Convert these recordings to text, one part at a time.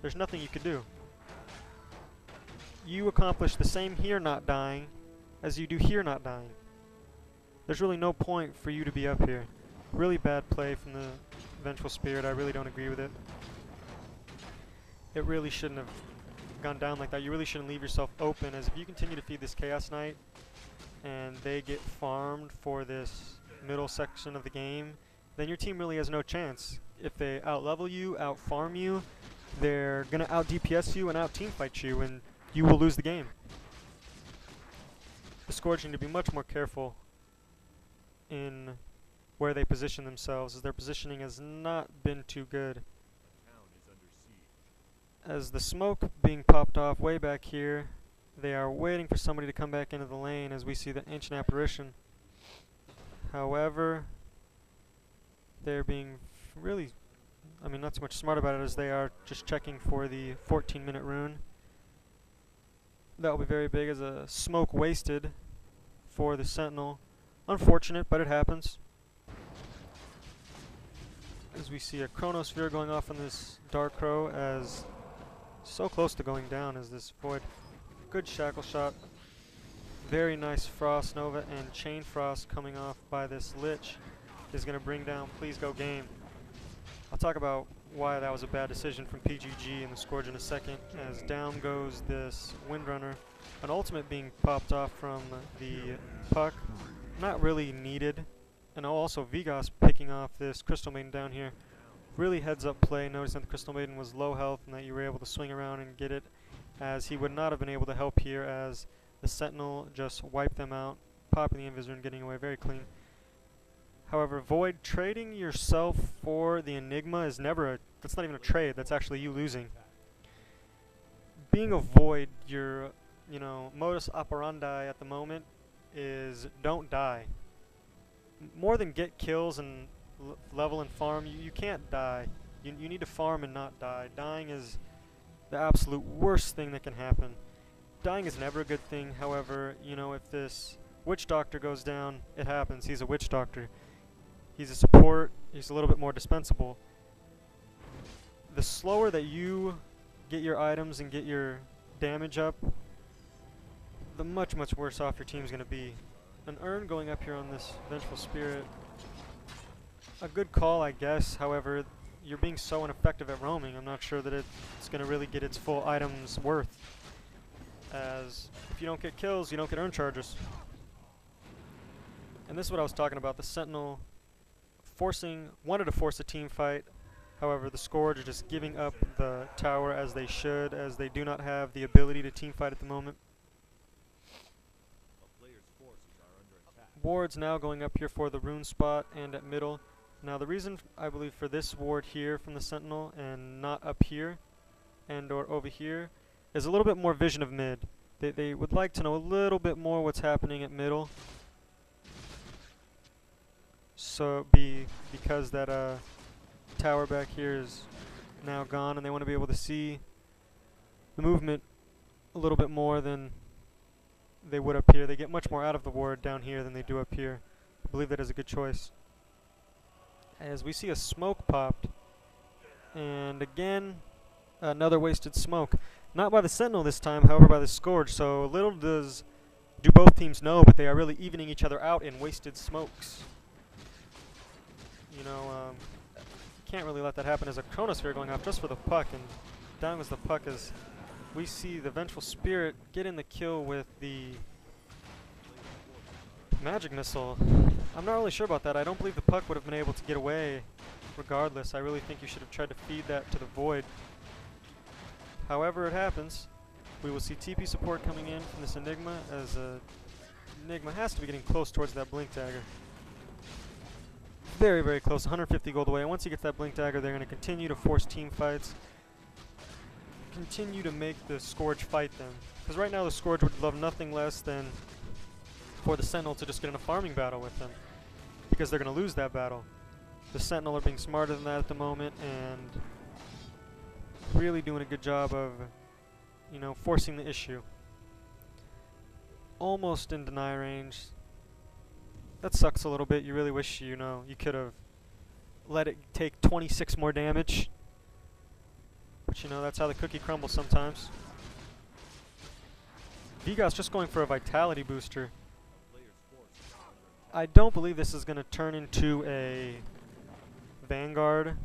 There's nothing you could do. You accomplish the same here not dying as you do here not dying. There's really no point for you to be up here. Really bad play from the Vengeful Spirit. I really don't agree with it. It really shouldn't have gone down like that. You really shouldn't leave yourself open, as if you continue to feed this Chaos Knight and they get farmed for this middle section of the game, then your team really has no chance. If they out-level you, out-farm you, they're going to out-DPS you and out-teamfight you, and you will lose the game. The Scourge need to be much more careful in where they position themselves, as their positioning has not been too good. As the smoke being popped off way back here, they are waiting for somebody to come back into the lane as we see the Ancient Apparition. However, they're being really, not so much smart about it, as they are just checking for the 14-minute rune. That will be very big, as a smoke wasted for the Sentinel. Unfortunate, but it happens. As we see a Chronosphere going off on this Dark Crow, as so close to going down as this Void. Good Shackle Shot. Very nice Frost Nova, and Chain Frost coming off by this Lich is going to bring down Please Go Game. I'll talk about why that was a bad decision from PGG and the Scourge in a second, as down goes this Windrunner. An ultimate being popped off from the Puck. Not really needed. And also Vigos picking off this Crystal Maiden down here. Really heads up play, noticing that the Crystal Maiden was low health and that you were able to swing around and get it, as he would not have been able to help here, as the Sentinel just wiped them out, popping the Invisor and getting away very clean. However, Void, trading yourself for the Enigma is never that's not even a trade, that's actually you losing. Being a Void, your, modus operandi at the moment is don't die. More than get kills and level and farm, you can't die. You need to farm and not die. Dying is the absolute worst thing that can happen. Dying is never a good thing. However, if this Witch Doctor goes down, it happens. He's a Witch Doctor. He's a support. He's a little bit more dispensable. The slower that you get your items and get your damage up, the much worse off your team's going to be. An urn going up here on this Vengeful Spirit. A good call, I guess. However, you're being so ineffective at roaming, I'm not sure that it's going to really get its full items worth. As if you don't get kills, you don't get urn charges. And this is what I was talking about. The Sentinel wanted to force a team fight. However, the Scourge are just giving up the tower as they should, as they do not have the ability to team fight at the moment. Wards now going up here for the rune spot and at middle. Now the reason I believe for this ward here from the Sentinel and not up here and or over here is a little bit more vision of mid. They would like to know a little bit more what's happening at middle. So because that tower back here is now gone, and they want to be able to see the movement a little bit more than they would up here. They get much more out of the ward down here than they do up here. I believe that is a good choice. As we see a smoke popped, and again another wasted smoke. Not by the Sentinel this time, however by the Scourge, so little do both teams know, but they are really evening each other out in wasted smokes. Can't really let that happen, as a Chronosphere going off just for the Puck, and down goes the Puck as we see the Vengeful Spirit get in the kill with the Magic Missile. I'm not really sure about that. I don't believe the Puck would have been able to get away regardless. I really think you should have tried to feed that to the Void. However, it happens. We will see TP support coming in from this Enigma, as Enigma has to be getting close towards that Blink Dagger. Very close, 150 gold away. And once he gets that Blink Dagger, they're going to continue to force team fights. Continue to make the Scourge fight them. Because right now the Scourge would love nothing less than for the Sentinel to just get in a farming battle with them, because they're going to lose that battle. The Sentinel are being smarter than that at the moment, and really doing a good job of, forcing the issue. Almost in deny range. That sucks a little bit. You really wish, you could have let it take 26 more damage. But you know, that's how the cookie crumbles sometimes. Vigos just going for a vitality booster. I don't believe this is going to turn into a Vanguard,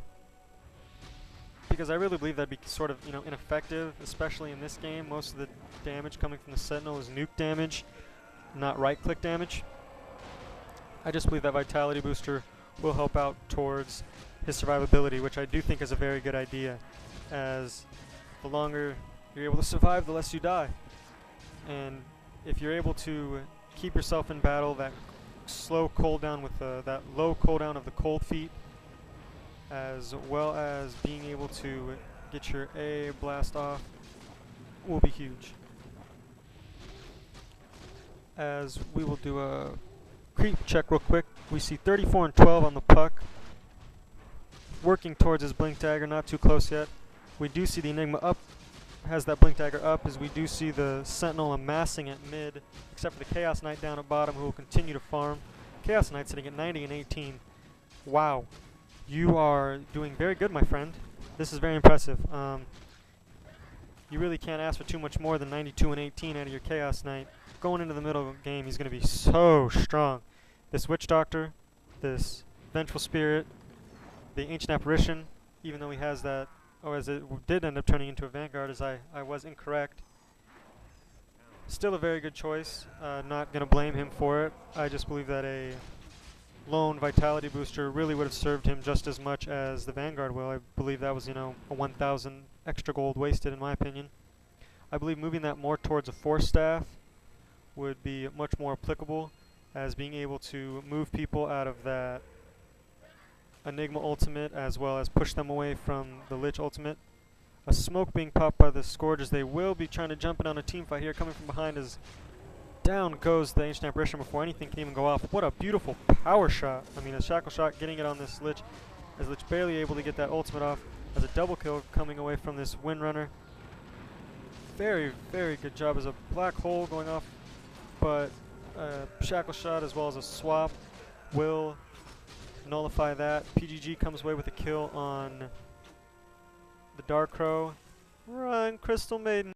because I really believe that'd be sort of, you know, ineffective, especially in this game. Most of the damage coming from the Sentinel is nuke damage, not right-click damage. I just believe that vitality booster will help out towards his survivability, which I do think is a very good idea, as the longer you're able to survive, the less you die. And if you're able to keep yourself in battle, that slow cooldown with that low cooldown of the cold feet, as well as being able to get your A blast off, will be huge. As we will do a creep check real quick. We see 34 and 12 on the puck, working towards his blink dagger, not too close yet. We do see the Enigma up, has that blink dagger up, as we do see the Sentinel amassing at mid, except for the Chaos Knight down at bottom, who will continue to farm. Chaos Knight sitting at 90 and 18. Wow, you are doing very good, my friend. This is very impressive. You really can't ask for too much more than 92 and 18 out of your Chaos Knight. Going into the middle of the game, he's going to be so strong. This Witch Doctor, this Vengeful Spirit, the Ancient Apparition, even though he has that, or as it did end up turning into a Vanguard, as I was incorrect. Still a very good choice. Not going to blame him for it. I just believe that a lone Vitality booster really would have served him just as much as the Vanguard will. I believe that was, you know, a 1,000 extra gold wasted, in my opinion. I believe moving that more towards a Force Staff would be much more applicable, as being able to move people out of that Enigma ultimate, as well as push them away from the Lich ultimate. A smoke being popped by the Scourge, as they will be trying to jump in on a team fight here. Coming from behind, as down goes the Ancient Apparition before anything can even go off. What a beautiful power shot. I mean, a shackle shot getting it on this Lich, as Lich barely able to get that ultimate off, as a double kill coming away from this Windrunner. Very, very good job, as a black hole going off, but shackle shot as well as a swap will nullify that. PGG comes away with a kill on the Dark Crow. Run, Crystal Maiden.